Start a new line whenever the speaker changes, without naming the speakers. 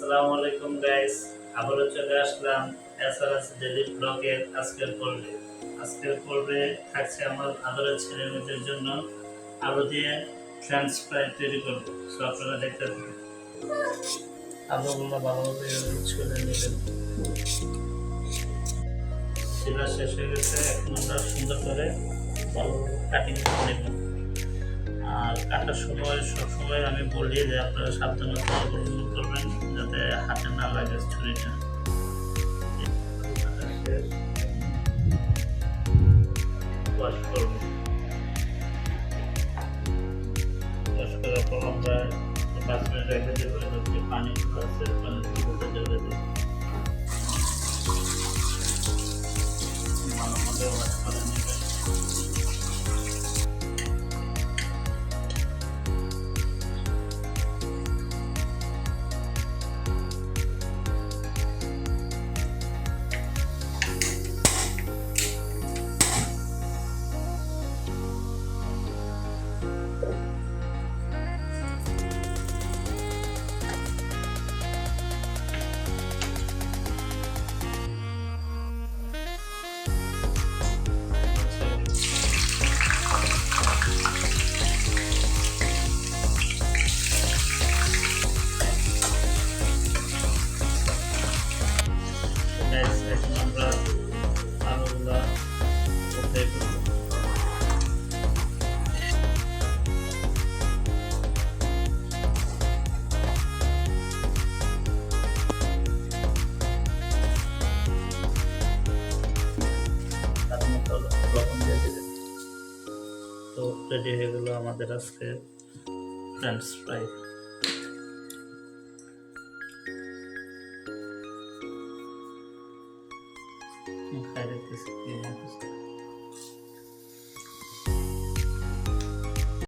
আসসালামু আলাইকুম গাইস, আবারও চলে আসলাম এসআরএস ডেইলি ব্লগের আজকের পর্বে। আজকের পর্বে থাকছে আমার আদরের ছেলে মেয়েদের জন্য আলু দিয়ে ফ্রেঞ্চ ফ্রাই তৈরি করবো। সো আপনারা দেখতে থাকুন। আলুগুলো ভালোভাবে ছুলে নেবেন। ছিলা শেষ হয়ে গেছে, এখন আমরা সুন্দর করে কাটিং করে নেবেন। আর কাটার সময় সবসময় আমি বলি যে আপনারা সাবধানতা অবলম্বন করবেন যাতে হাতে না লাগে ছুরিটা। ওয়াশ করব, ওয়াশ করার পর আমরা 5 মিনিট রেখে দেবো, যে পানিগুলো আছে পানিগুলো জ্বলে দেবো। ভালোভাবে ওয়াশ করে নেবেন। এখন আমরা আলুগুলা কোথায় করবো। তার মতো লবণ দিয়ে দেবেন। তো রেডি হয়ে গেল আমাদের আজকে ফ্রেঞ্চ ফ্রাই। খাই দেখতেছি